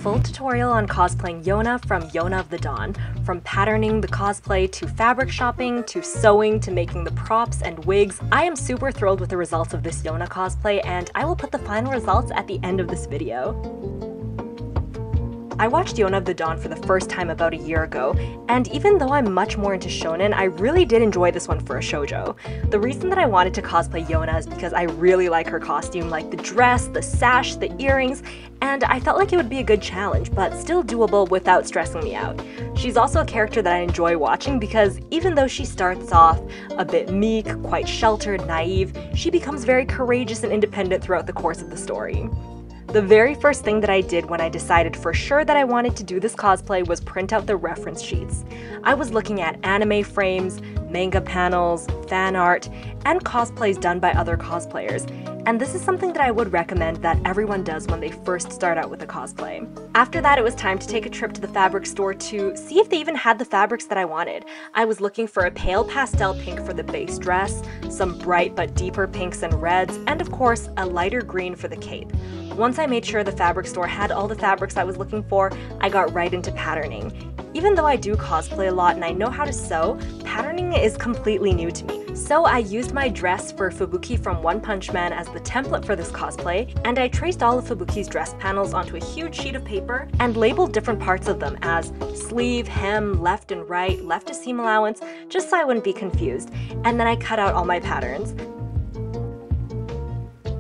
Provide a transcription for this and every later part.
full tutorial on cosplaying Yona from Yona of the Dawn. From patterning the cosplay to fabric shopping to sewing to making the props and wigs. I am super thrilled with the results of this Yona cosplay, and I will put the final results at the end of this video. I watched Yona of the Dawn for the first time about a year ago, and even though I'm much more into shonen, I really did enjoy this one for a shoujo. The reason that I wanted to cosplay Yona is because I really like her costume, like the dress, the sash, the earrings, and I felt like it would be a good challenge, but still doable without stressing me out. She's also a character that I enjoy watching because even though she starts off a bit meek, quite sheltered, naive, she becomes very courageous and independent throughout the course of the story. The very first thing that I did when I decided for sure that I wanted to do this cosplay was print out the reference sheets. I was looking at anime frames, manga panels, fan art, and cosplays done by other cosplayers, and this is something that I would recommend that everyone does when they first start out with a cosplay. After that, it was time to take a trip to the fabric store to see if they even had the fabrics that I wanted. I was looking for a pale pastel pink for the base dress, some bright but deeper pinks and reds, and of course, a lighter green for the cape. Once I made sure the fabric store had all the fabrics I was looking for, I got right into patterning. Even though I do cosplay a lot and I know how to sew, patterning is completely new to me. So I used my dress for Fubuki from One Punch Man as the template for this cosplay, and I traced all of Fubuki's dress panels onto a huge sheet of paper and labeled different parts of them as sleeve, hem, left and right, left to seam allowance, just so I wouldn't be confused, and then I cut out all my patterns.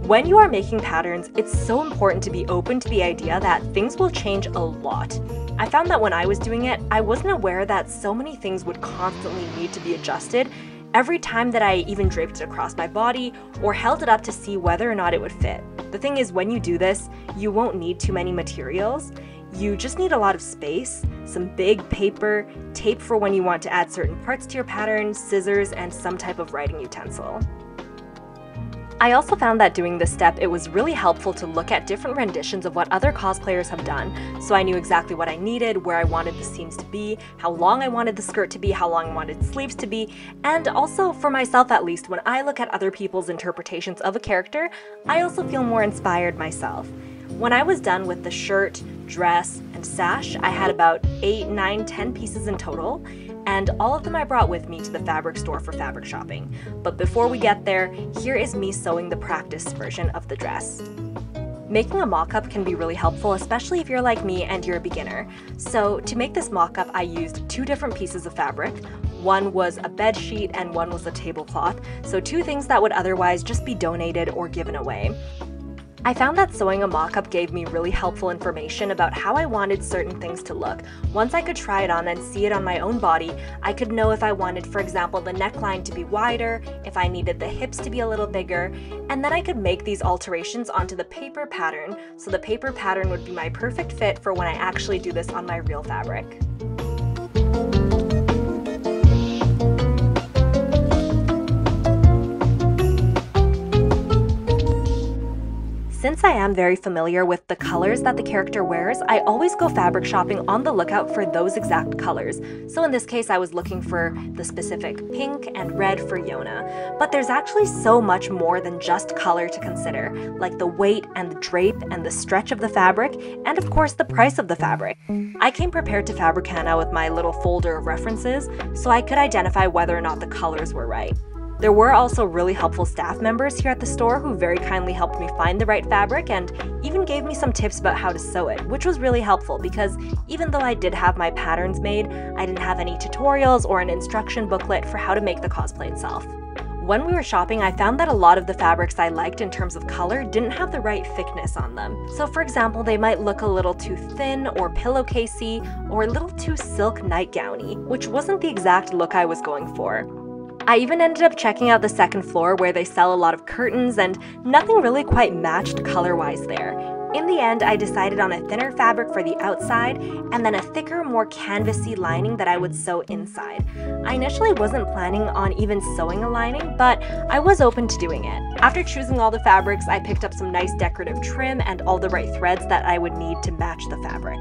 When you are making patterns, it's so important to be open to the idea that things will change a lot. I found that when I was doing it, I wasn't aware that so many things would constantly need to be adjusted every time that I even draped it across my body or held it up to see whether or not it would fit. The thing is, when you do this, you won't need too many materials. You just need a lot of space, some big paper, tape for when you want to add certain parts to your pattern, scissors, and some type of writing utensil. I also found that doing this step, it was really helpful to look at different renditions of what other cosplayers have done, so I knew exactly what I needed, where I wanted the seams to be, how long I wanted the skirt to be, how long I wanted sleeves to be, and also for myself at least, when I look at other people's interpretations of a character, I also feel more inspired myself. When I was done with the shirt, dress, and sash, I had about 8, 9, 10 pieces in total, and all of them I brought with me to the fabric store for fabric shopping. But before we get there, here is me sewing the practice version of the dress. Making a mock-up can be really helpful, especially if you're like me and you're a beginner. So to make this mock-up, I used 2 different pieces of fabric. One was a bed sheet and one was a tablecloth, so 2 things that would otherwise just be donated or given away. I found that sewing a mock-up gave me really helpful information about how I wanted certain things to look. Once I could try it on and see it on my own body, I could know if I wanted, for example, the neckline to be wider, if I needed the hips to be a little bigger, and then I could make these alterations onto the paper pattern, so the paper pattern would be my perfect fit for when I actually do this on my real fabric. Since I am very familiar with the colors that the character wears, I always go fabric shopping on the lookout for those exact colors. So in this case, I was looking for the specific pink and red for Yona. But there's actually so much more than just color to consider, like the weight and the drape and the stretch of the fabric, and of course the price of the fabric. I came prepared to Fabricana with my little folder of references, so I could identify whether or not the colors were right. There were also really helpful staff members here at the store who very kindly helped me find the right fabric and even gave me some tips about how to sew it, which was really helpful because even though I did have my patterns made, I didn't have any tutorials or an instruction booklet for how to make the cosplay itself. When we were shopping, I found that a lot of the fabrics I liked in terms of color didn't have the right thickness on them. So for example, they might look a little too thin or pillowcasey or a little too silk nightgowny, which wasn't the exact look I was going for. I even ended up checking out the second floor where they sell a lot of curtains and nothing really quite matched color-wise there. In the end, I decided on a thinner fabric for the outside and then a thicker, more canvasy lining that I would sew inside. I initially wasn't planning on even sewing a lining, but I was open to doing it. After choosing all the fabrics, I picked up some nice decorative trim and all the right threads that I would need to match the fabric.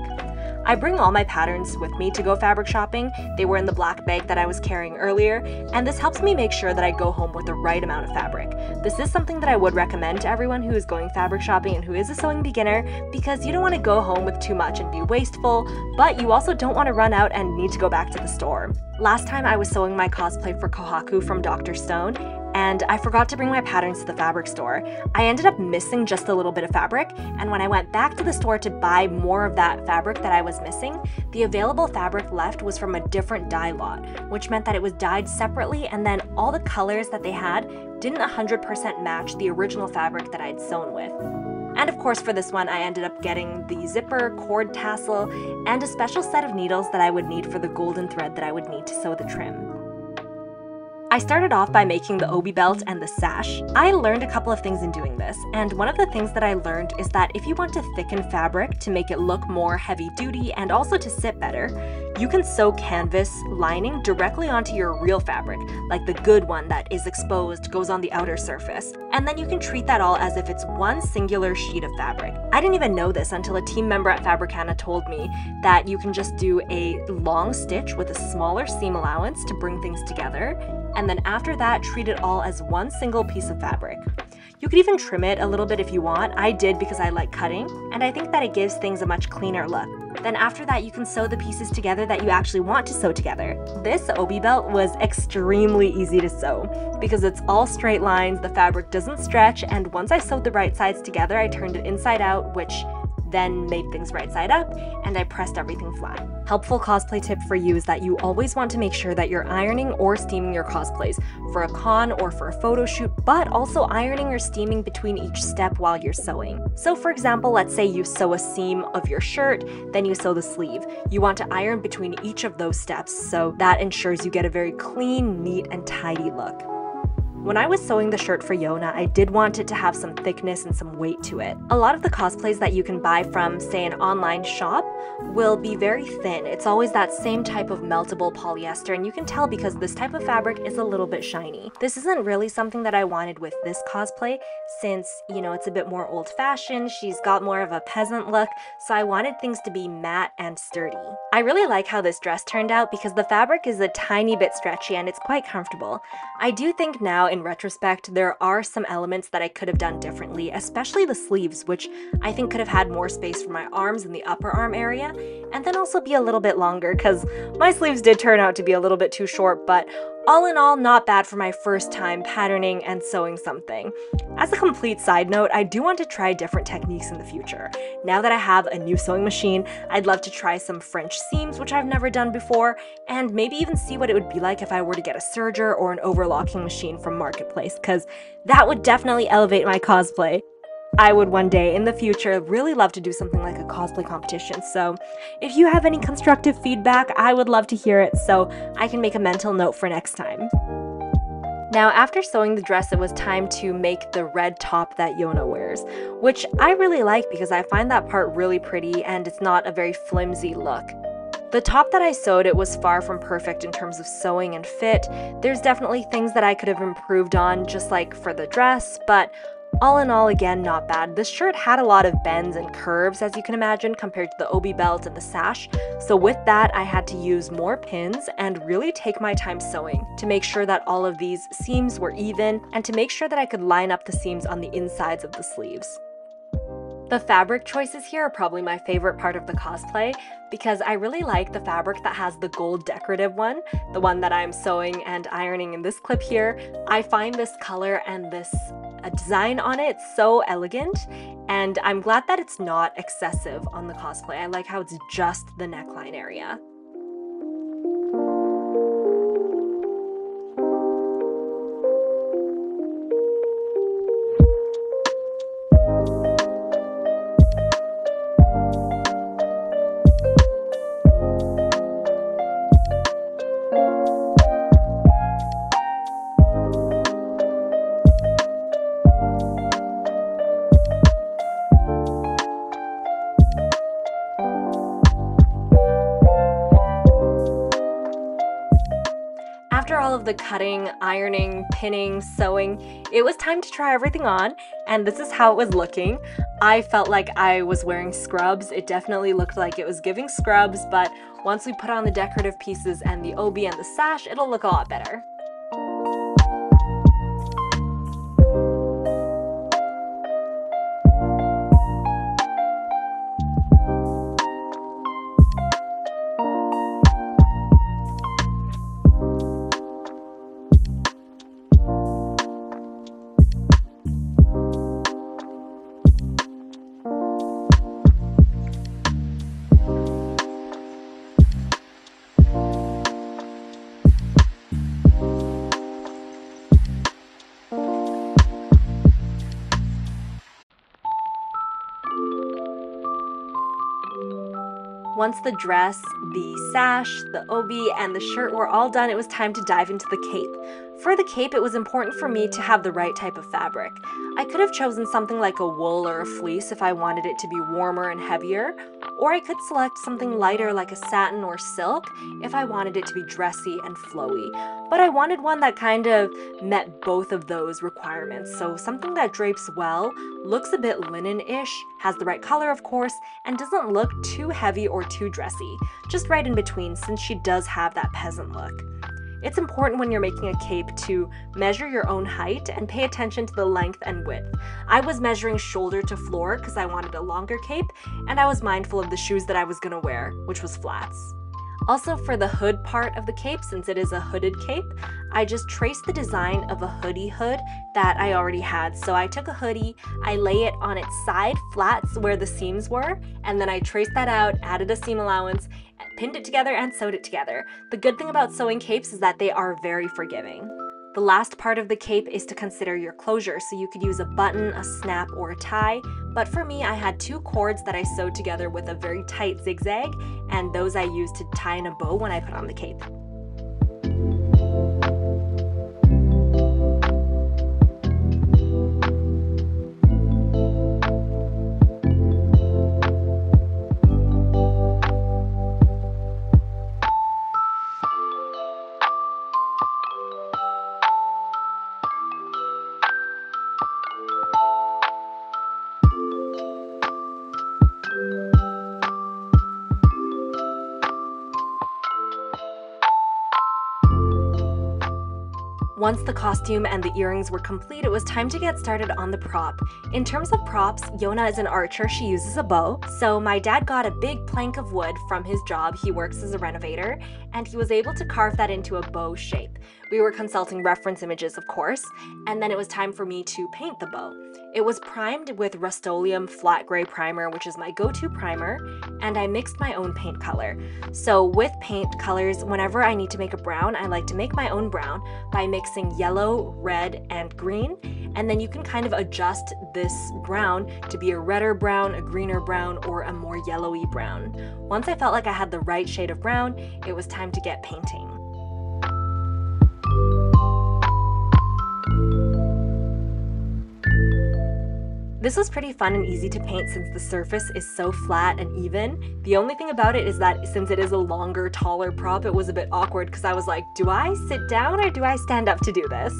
I bring all my patterns with me to go fabric shopping. They were in the black bag that I was carrying earlier, and this helps me make sure that I go home with the right amount of fabric. This is something that I would recommend to everyone who is going fabric shopping and who is a sewing beginner, because you don't want to go home with too much and be wasteful, but you also don't want to run out and need to go back to the store. Last time I was sewing my cosplay for Kohaku from Dr. Stone, and I forgot to bring my patterns to the fabric store. I ended up missing just a little bit of fabric, and when I went back to the store to buy more of that fabric that I was missing, the available fabric left was from a different dye lot, which meant that it was dyed separately, and then all the colors that they had didn't 100% match the original fabric that I'd sewn with. And of course for this one I ended up getting the zipper, cord tassel, and a special set of needles that I would need for the golden thread that I would need to sew the trim. I started off by making the obi belt and the sash. I learned a couple of things in doing this, and one of the things that I learned is that if you want to thicken fabric to make it look more heavy duty and also to sit better, you can sew canvas lining directly onto your real fabric, like the good one that is exposed, goes on the outer surface. And then you can treat that all as if it's one singular sheet of fabric. I didn't even know this until a team member at Fabricana told me that you can just do a long stitch with a smaller seam allowance to bring things together, and then after that treat it all as one single piece of fabric. You could even trim it a little bit if you want. I did because I like cutting, and I think that it gives things a much cleaner look. Then after that, you can sew the pieces together that you actually want to sew together. This obi belt was extremely easy to sew because it's all straight lines, the fabric doesn't stretch, and once I sewed the right sides together, I turned it inside out, which then made things right side up, and I pressed everything flat. Helpful cosplay tip for you is that you always want to make sure that you're ironing or steaming your cosplays for a con or for a photo shoot, but also ironing or steaming between each step while you're sewing. So for example, let's say you sew a seam of your shirt, then you sew the sleeve. You want to iron between each of those steps, so that ensures you get a very clean, neat, and tidy look. When I was sewing the shirt for Yona, I did want it to have some thickness and some weight to it. A lot of the cosplays that you can buy from, say, an online shop will be very thin. It's always that same type of meltable polyester, and you can tell because this type of fabric is a little bit shiny. This isn't really something that I wanted with this cosplay since, you know, it's a bit more old-fashioned, she's got more of a peasant look, so I wanted things to be matte and sturdy. I really like how this dress turned out because the fabric is a tiny bit stretchy and it's quite comfortable. I do think now, in retrospect, there are some elements that I could have done differently, especially the sleeves, which I think could have had more space for my arms in the upper arm area, and then also be a little bit longer, because my sleeves did turn out to be a little bit too short, but all in all, not bad for my first time patterning and sewing something. As a complete side note, I do want to try different techniques in the future. Now that I have a new sewing machine, I'd love to try some French seams, which I've never done before, and maybe even see what it would be like if I were to get a serger or an overlocking machine from Marketplace, because that would definitely elevate my cosplay. I would one day in the future really love to do something like a cosplay competition, so if you have any constructive feedback, I would love to hear it so I can make a mental note for next time. Now, after sewing the dress, it was time to make the red top that Yona wears, which I really like because I find that part really pretty and it's not a very flimsy look. The top that I sewed, it was far from perfect in terms of sewing and fit. There's definitely things that I could have improved on, just like for the dress, but all in all, again, not bad. This shirt had a lot of bends and curves, as you can imagine, compared to the obi belt and the sash. So with that, I had to use more pins and really take my time sewing to make sure that all of these seams were even and to make sure that I could line up the seams on the insides of the sleeves. The fabric choices here are probably my favorite part of the cosplay because I really like the fabric that has the gold decorative one, the one that I'm sewing and ironing in this clip here. I find this color and this design on it so elegant, and I'm glad that it's not excessive on the cosplay. I like how it's just the neckline area. After all of the cutting, ironing, pinning, sewing, it was time to try everything on, and this is how it was looking. I felt like I was wearing scrubs. It definitely looked like it was giving scrubs, but once we put on the decorative pieces and the obi and the sash, it'll look a lot better. Once the dress, the sash, the obi, and the shirt were all done, it was time to dive into the cape. For the cape, it was important for me to have the right type of fabric. I could have chosen something like a wool or a fleece if I wanted it to be warmer and heavier, or I could select something lighter like a satin or silk if I wanted it to be dressy and flowy. But I wanted one that kind of met both of those requirements, so something that drapes well, looks a bit linen-ish, has the right color of course, and doesn't look too heavy or too dressy, just right in between since she does have that peasant look. It's important when you're making a cape to measure your own height and pay attention to the length and width. I was measuring shoulder to floor because I wanted a longer cape, and I was mindful of the shoes that I was gonna wear, which was flats. Also for the hood part of the cape, since it is a hooded cape, I just traced the design of a hoodie hood that I already had. So I took a hoodie, I lay it on its side flats where the seams were, and then I traced that out, added a seam allowance, pinned it together and sewed it together. The good thing about sewing capes is that they are very forgiving. The last part of the cape is to consider your closure, so you could use a button, a snap, or a tie, but for me I had 2 cords that I sewed together with a very tight zigzag, and those I used to tie in a bow when I put on the cape. Once the costume and the earrings were complete, it was time to get started on the prop. In terms of props, Yona is an archer, she uses a bow. So my dad got a big plank of wood from his job, he works as a renovator, and he was able to carve that into a bow shape. We were consulting reference images, of course, and then it was time for me to paint the bow. It was primed with Rust-Oleum flat gray primer, which is my go-to primer, and I mixed my own paint color. So with paint colors, whenever I need to make a brown, I like to make my own brown by mixing yellow, red, and green, and then you can kind of adjust this brown to be a redder brown, a greener brown, or a more yellowy brown. Once I felt like I had the right shade of brown, it was time to get painting. This was pretty fun and easy to paint since the surface is so flat and even. The only thing about it is that since it is a longer, taller prop, it was a bit awkward because I was like, do I sit down or do I stand up to do this?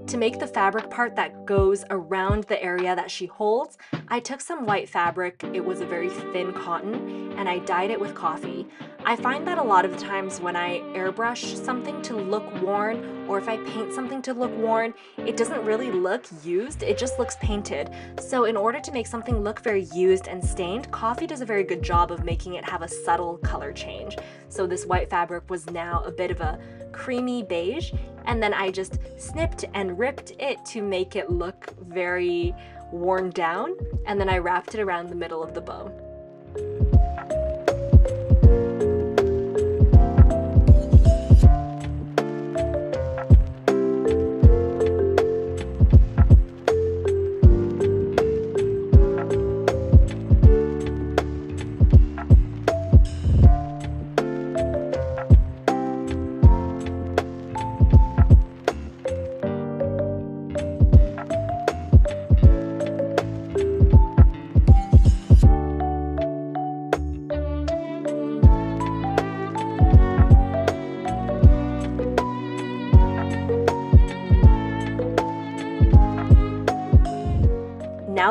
To make the fabric part that goes around the area that she holds, I took some white fabric, it was a very thin cotton, and I dyed it with coffee. I find that a lot of the times when I airbrush something to look worn, or if I paint something to look worn, it doesn't really look used, it just looks painted. So in order to make something look very used and stained, coffee does a very good job of making it have a subtle color change. So this white fabric was now a bit of a creamy beige, and then I just snipped and ripped it to make it look very worn down, and then I wrapped it around the middle of the bow.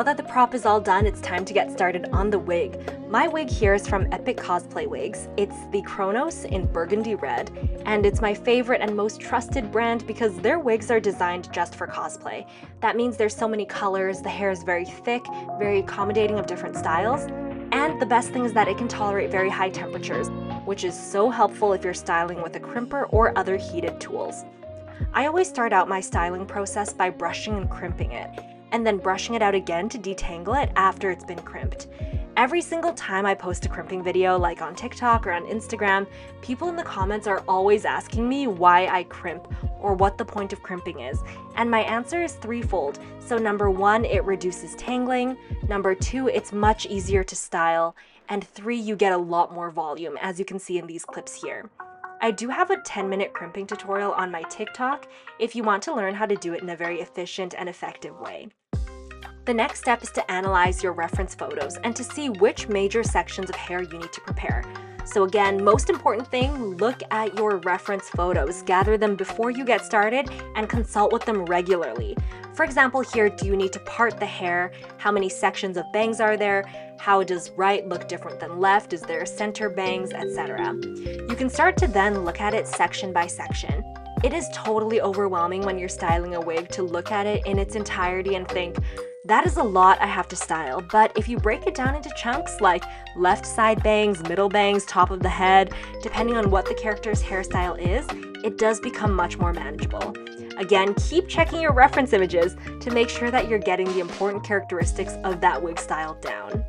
that the prop is all done, it's time to get started on the wig. My wig here is from Epic Cosplay Wigs. It's the Chronos in burgundy red, and it's my favorite and most trusted brand because their wigs are designed just for cosplay. That means there's so many colors, the hair is very thick, very accommodating of different styles, and the best thing is that it can tolerate very high temperatures, which is so helpful if you're styling with a crimper or other heated tools. I always start out my styling process by brushing and crimping it, and then brushing it out again to detangle it after it's been crimped. Every single time I post a crimping video, like on TikTok or on Instagram, people in the comments are always asking me why I crimp or what the point of crimping is, and my answer is threefold. So number 1, it reduces tangling, number 2, it's much easier to style, and 3, you get a lot more volume, as you can see in these clips here. I do have a 10-minute crimping tutorial on my TikTok if you want to learn how to do it in a very efficient and effective way. The next step is to analyze your reference photos and to see which major sections of hair you need to prepare. So again, most important thing, look at your reference photos, gather them before you get started, and consult with them regularly. For example, here, do you need to part the hair? How many sections of bangs are there? How does right look different than left? Is there center bangs, etc.? You can start to then look at it section by section. It is totally overwhelming when you're styling a wig to look at it in its entirety and think, that is a lot I have to style, but if you break it down into chunks like left side bangs, middle bangs, top of the head, depending on what the character's hairstyle is, it does become much more manageable. Again, keep checking your reference images to make sure that you're getting the important characteristics of that wig style down.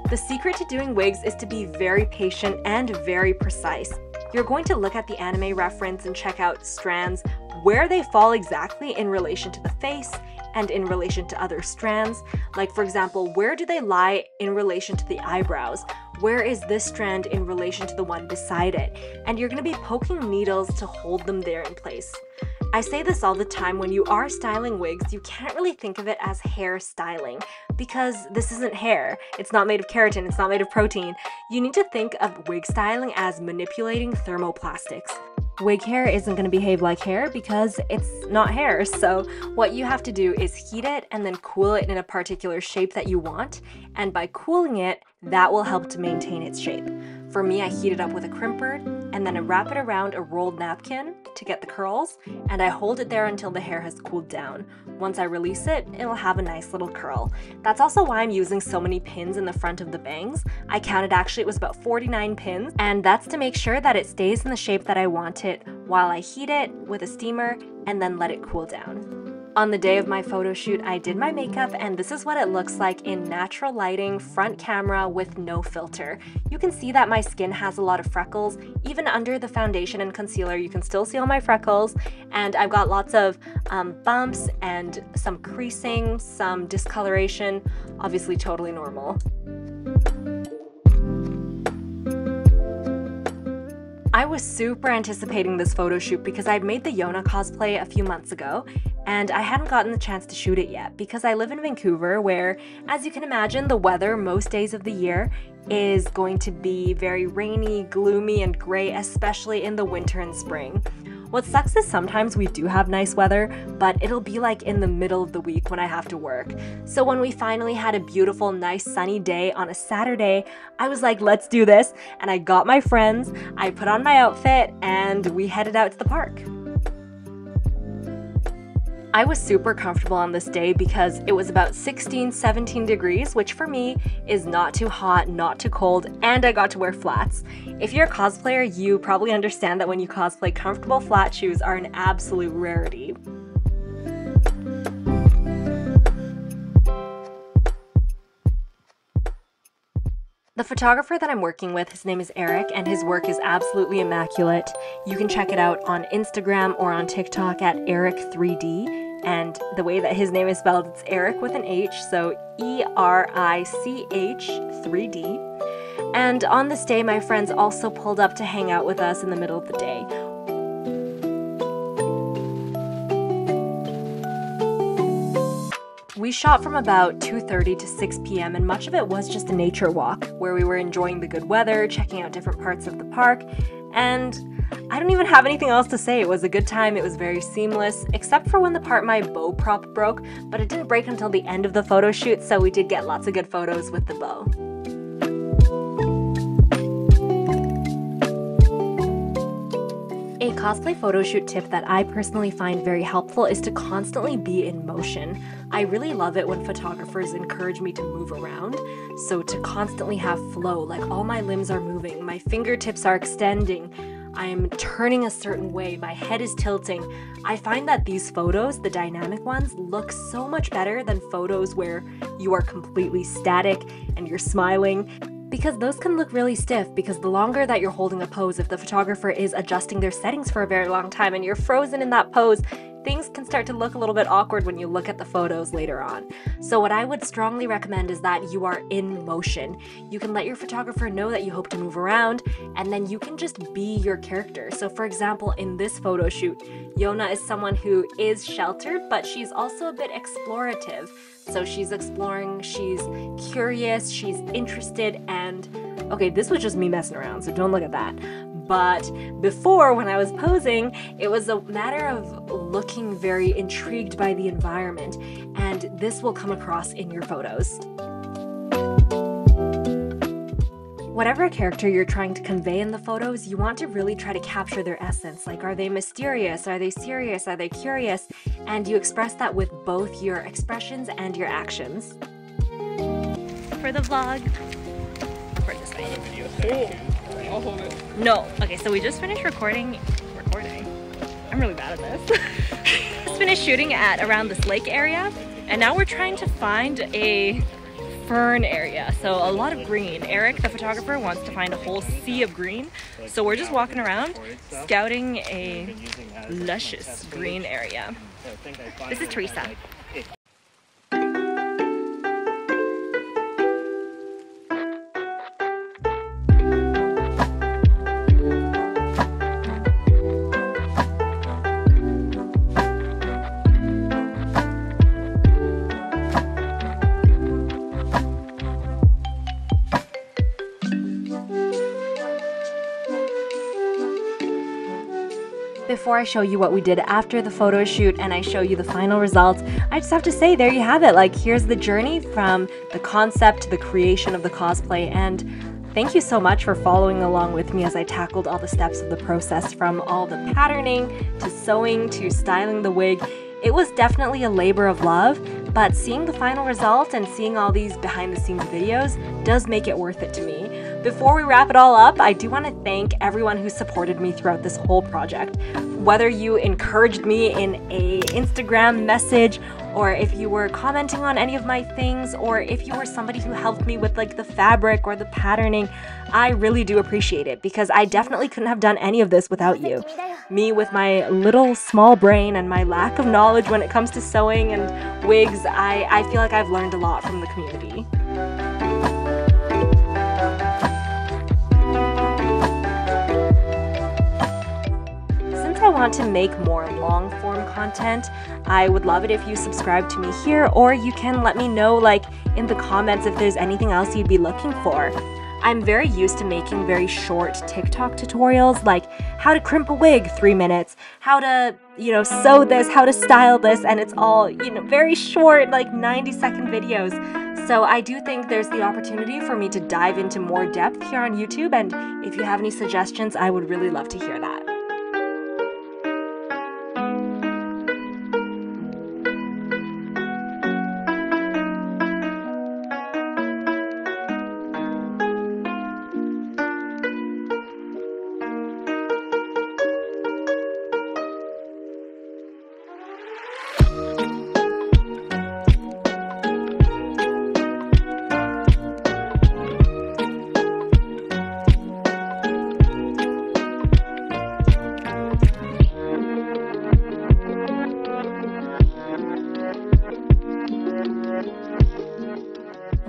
The secret to doing wigs is to be very patient and very precise. You're going to look at the anime reference and check out strands, where they fall exactly in relation to the face and in relation to other strands. Like for example, where do they lie in relation to the eyebrows? Where is this strand in relation to the one beside it? And you're going to be poking needles to hold them there in place. I say this all the time, when you are styling wigs, you can't really think of it as hair styling because this isn't hair. It's not made of keratin, it's not made of protein. You need to think of wig styling as manipulating thermoplastics. Wig hair isn't going to behave like hair because it's not hair, so what you have to do is heat it and then cool it in a particular shape that you want, and by cooling it, that will help to maintain its shape. For me, I heat it up with a crimper, and then I wrap it around a rolled napkin to get the curls, and I hold it there until the hair has cooled down. Once I release it, it'll have a nice little curl. That's also why I'm using so many pins in the front of the bangs. I counted, actually it was about 49 pins, and that's to make sure that it stays in the shape that I want it while I heat it with a steamer and then let it cool down. On the day of my photo shoot, I did my makeup, and this is what it looks like in natural lighting, front camera with no filter. You can see that my skin has a lot of freckles. Even under the foundation and concealer, you can still see all my freckles, and I've got lots of bumps and some creasing, some discoloration, obviously totally normal. I was super anticipating this photo shoot because I'd made the YONA cosplay a few months ago, and I hadn't gotten the chance to shoot it yet because I live in Vancouver where, as you can imagine, the weather most days of the year is going to be very rainy, gloomy, and gray, especially in the winter and spring. What sucks is sometimes we do have nice weather, but it'll be like in the middle of the week when I have to work. So when we finally had a beautiful, nice sunny day on a Saturday, I was like, let's do this. And I got my friends, I put on my outfit, and we headed out to the park. I was super comfortable on this day because it was about 16-17 degrees, which for me is not too hot, not too cold, and I got to wear flats. If you're a cosplayer, you probably understand that when you cosplay, comfortable flat shoes are an absolute rarity. The photographer that I'm working with, his name is Eric, and his work is absolutely immaculate. You can check it out on Instagram or on TikTok at Eric3D, and the way that his name is spelled, it's Eric with an H, so E-R-I-C-H 3D. And on this day, my friends also pulled up to hang out with us in the middle of the day. We shot from about 2:30 to 6 p.m. and much of it was just a nature walk where we were enjoying the good weather, checking out different parts of the park, And I don't even have anything else to say. It was a good time. It was very seamless, except for when the part my bow prop broke, but it didn't break until the end of the photo shoot, so we did get lots of good photos with the bow. A cosplay photo shoot tip that I personally find very helpful is to constantly be in motion. I really love it when photographers encourage me to move around, so to constantly have flow, like all my limbs are moving, my fingertips are extending, I'm turning a certain way, my head is tilting. I find that these photos, the dynamic ones, look so much better than photos where you are completely static and you're smiling, because those can look really stiff, because the longer that you're holding a pose, if the photographer is adjusting their settings for a very long time and you're frozen in that pose, things can start to look a little bit awkward when you look at the photos later on. So what I would strongly recommend is that you are in motion. You can let your photographer know that you hope to move around, and then you can just be your character. So for example, in this photo shoot, Yona is someone who is sheltered, but she's also a bit explorative. So she's exploring, she's curious, she's interested, and okay, this was just me messing around, so don't look at that. But before, when I was posing, it was a matter of looking very intrigued by the environment, and this will come across in your photos. Whatever character you're trying to convey in the photos, you want to really try to capture their essence. Like, are they mysterious? Are they serious? Are they curious? And you express that with both your expressions and your actions. For the vlog. For this way. I'll hold it. No. Okay, so we just finished recording. I'm really bad at this. Just finished shooting at around this lake area, and now we're trying to find a fern area. So a lot of green. Eric, the photographer, wants to find a whole sea of green. So we're just walking around, scouting a luscious green area. This is Teresa. Before I show you what we did after the photo shoot and I show you the final results, I just have to say, there you have it. Like, here's the journey from the concept to the creation of the cosplay, and thank you so much for following along with me as I tackled all the steps of the process, from all the patterning to sewing to styling the wig. It was definitely a labor of love, but seeing the final result and seeing all these behind the scenes videos does make it worth it to me. Before we wrap it all up, I do want to thank everyone who supported me throughout this whole project. Whether you encouraged me in an Instagram message, or if you were commenting on any of my things, or if you were somebody who helped me with like the fabric or the patterning, I really do appreciate it, because I definitely couldn't have done any of this without you. Me with my little small brain and my lack of knowledge when it comes to sewing and wigs, I feel like I've learned a lot from the community. I want to make more long-form content, I would love it if you subscribe to me here, or you can let me know, like, in the comments if there's anything else you'd be looking for. I'm very used to making very short TikTok tutorials, like how to crimp a wig 3 minutes, how to, sew this, how to style this, and it's all, very short, like 90-second videos. So I do think there's the opportunity for me to dive into more depth here on YouTube, and if you have any suggestions, I would really love to hear that.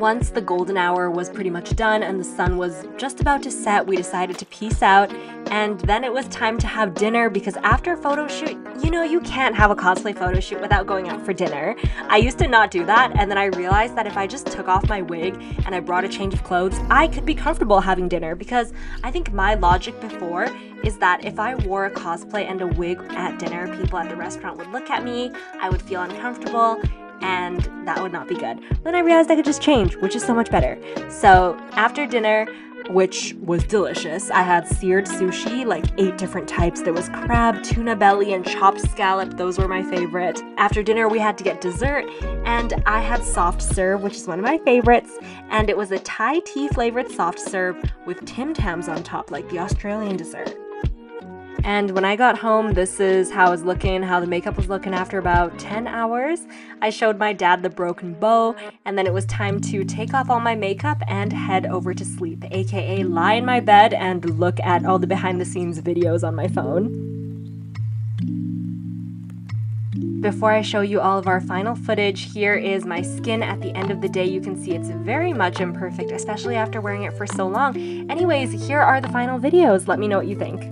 once the golden hour was pretty much done and the sun was just about to set, we decided to peace out, and then it was time to have dinner because after a photo shoot, you know, you can't have a cosplay photo shoot without going out for dinner. I used to not do that, and then I realized that if I just took off my wig and I brought a change of clothes, I could be comfortable having dinner, because I think my logic before is that if I wore a cosplay and a wig at dinner, people at the restaurant would look at me, I would feel uncomfortable, and that would not be good. Then I realized I could just change, which is so much better. So after dinner, which was delicious, I had seared sushi, like 8 different types. There was crab, tuna belly, and chopped scallop. Those were my favorite. After dinner, we had to get dessert, and I had soft serve, which is one of my favorites, and it was a Thai tea flavored soft serve with Tim Tams on top, like the Australian dessert. And when I got home, this is how I was looking, how the makeup was looking after about 10 hours. I showed my dad the broken bow, and then it was time to take off all my makeup and head over to sleep, aka lie in my bed and look at all the behind the scenes videos on my phone. Before I show you all of our final footage, here is my skin at the end of the day. You can see it's very much imperfect, especially after wearing it for so long. Anyways, here are the final videos. Let me know what you think.